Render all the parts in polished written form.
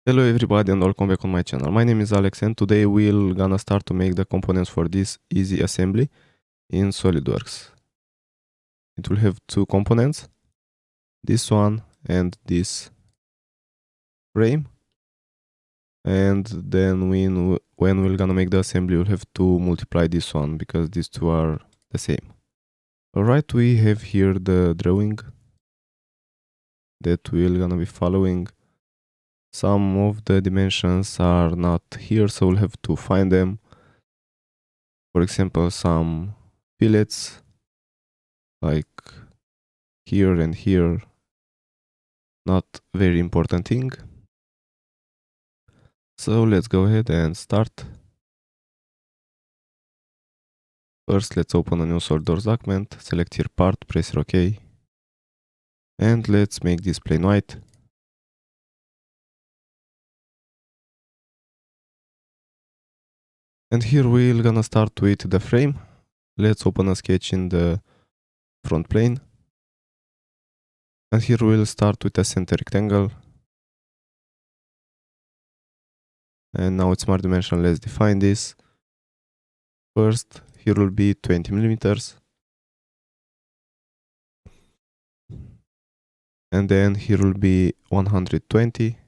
Hello everybody and welcome back on my channel. My name is Alex and today we're gonna start to make the components for this easy assembly in SolidWorks. It will have two components, this one and this frame. And then when we're gonna make the assembly, we'll have to multiply this one because these two are the same. Alright, we have here the drawing that we're gonna be following. Some of the dimensions are not here, so we'll have to find them. For example, some fillets like here and here, not very important thing. So let's go ahead and start. First, let's open a new SolidWorks document, select here part, press here OK. And let's make this plain white. And here we're gonna start with the frame. Let's open a sketch in the front plane. And here we'll start with a center rectangle. And now it's smart dimension, let's define this. First, here will be 20 millimeters. And then here will be 120.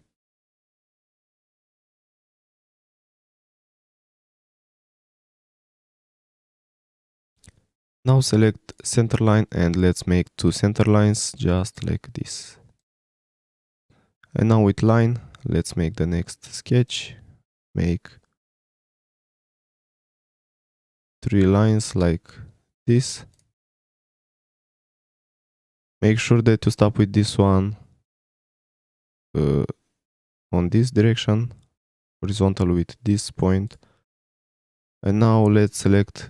Now select center line and let's make two center lines just like this. And now with line, let's make the next sketch. Make 3 lines like this. Make sure that you stop with this one on this direction, horizontal with this point. And now let's select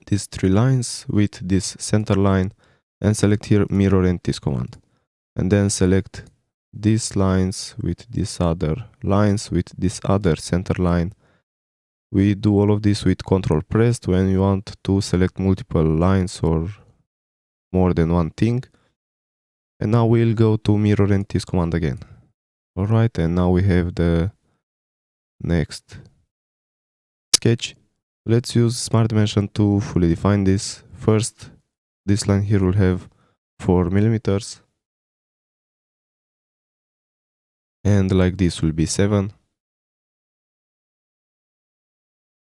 these 3 lines with this center line and select here mirror entities command. And then select these lines with these other lines with this other center line. We do all of this with control pressed when you want to select multiple lines or more than one thing. And now we'll go to mirror entities command again. Alright, and now we have the next sketch. Let's use smart dimension to fully define this. First, this line here will have 4 millimeters. And like this will be 7.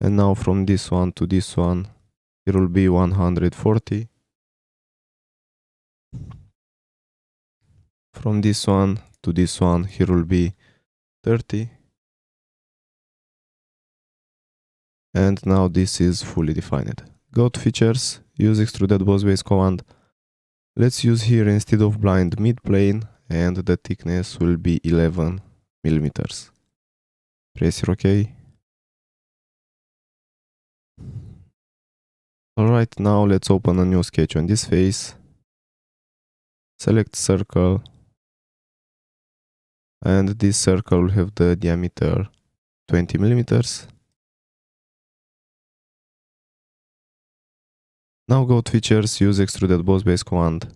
And now from this one to this one, it will be 140. From this one to this one, here will be 30. And now this is fully defined. Go to features, use extruded boss base command. Let's use here instead of blind mid plane and the thickness will be 11 millimeters. Press here OK. Alright, now let's open a new sketch on this face. Select circle. And this circle will have the diameter 20 millimeters. Now go to features, use extruded boss base command.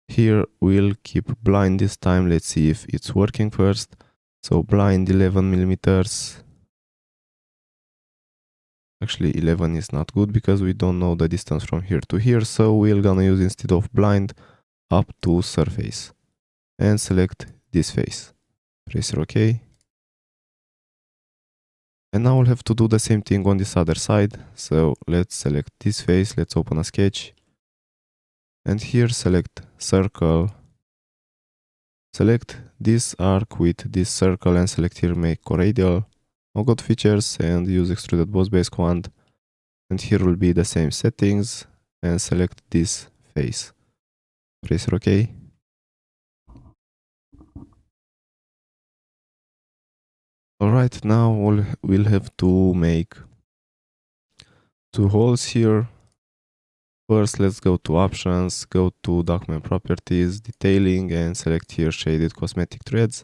Here we'll keep blind this time. Let's see if it's working first. So blind 11 millimeters. Actually 11 is not good because we don't know the distance from here to here. So we're gonna use instead of blind up to surface. And select this face. Press OK. And now we'll have to do the same thing on this other side. So let's select this face. Let's open a sketch. And here select circle. Select this arc with this circle and select here make radial. Now go to features and use extruded boss base command. And here will be the same settings and select this face. Press OK. Alright, now we'll have to make 2 holes here. First, let's go to options, go to document properties, detailing, and select here shaded cosmetic threads.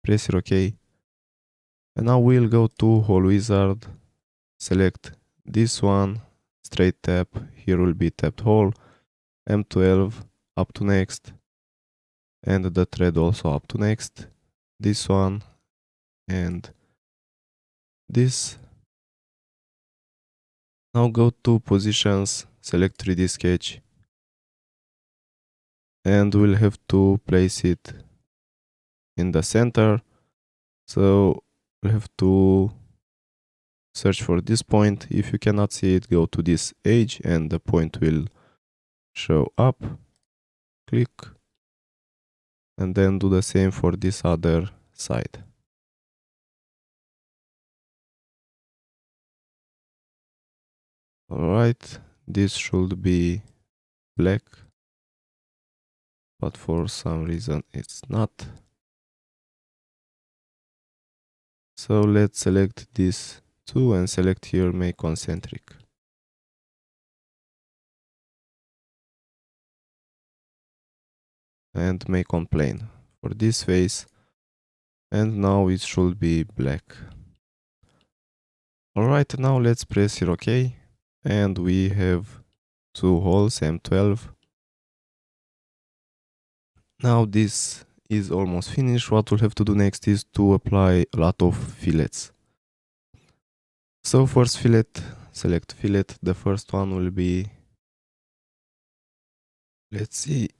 Press here OK. And now we'll go to hole wizard, select this one, straight tap, here will be tapped hole, M12, up to next. and the thread also up to next, this one and this. Now go to positions, select 3D sketch, and we'll have to place it in the center. So we'll have to search for this point. If you cannot see it, go to this edge and the point will show up. Click and then do the same for this other side. Alright, this should be black, but for some reason it's not. So let's select this two and select here make concentric. And make on plane for this face. And now it should be black. Alright, now let's press here OK. And we have two holes, M12. Now this is almost finished. What we'll have to do next is to apply a lot of fillets. So first fillet, select fillet. The first one will be, let's see,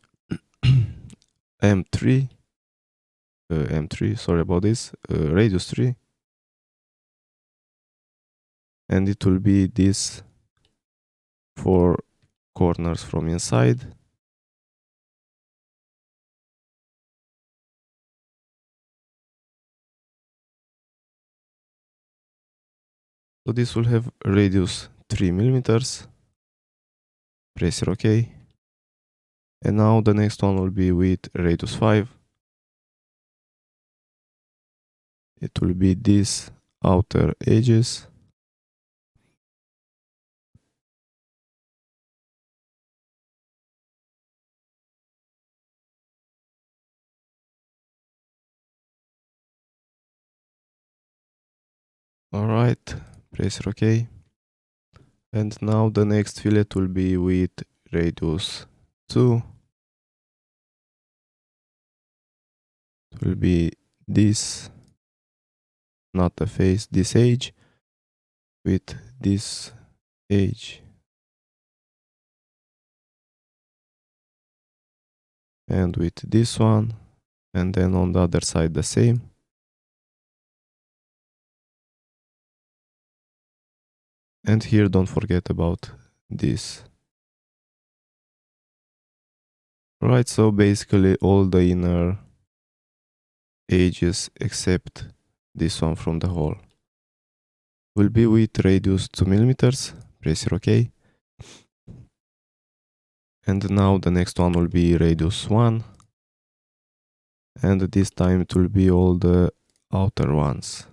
M3, sorry about this, radius 3. And it will be this 4 corners from inside. So this will have radius 3 millimeters. Press here OK. And now the next one will be with radius 5. It will be these outer edges. Alright, press OK. And now the next fillet will be with radius 2. It will be this, not the face, this edge, with this edge. And with this one, and then on the other side the same. And here don't forget about this. Right, so basically all the inner edges except this one from the hole will be with radius 2 millimeters. Press here OK. And now the next one will be radius 1. And this time it will be all the outer ones.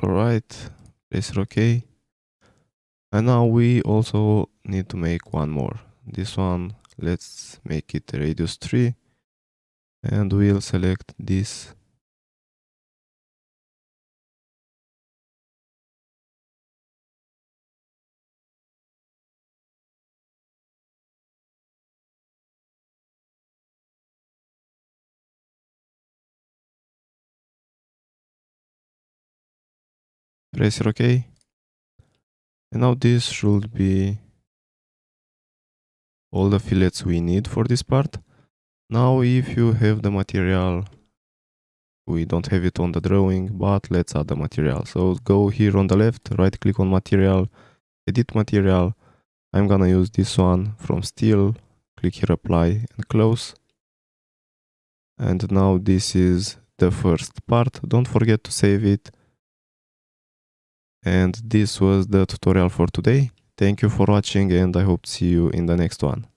Alright, press OK. And now we also need to make one more. This one, let's make it radius 3. And we'll select this. Press here OK. And now this should be all the fillets we need for this part. Now if you have the material, we don't have it on the drawing, but let's add the material. So go here on the left, right click on material, edit material. I'm gonna use this one from steel. Click here apply and close. And now this is the first part. Don't forget to save it. And this was the tutorial for today. Thank you for watching and I hope to see you in the next one.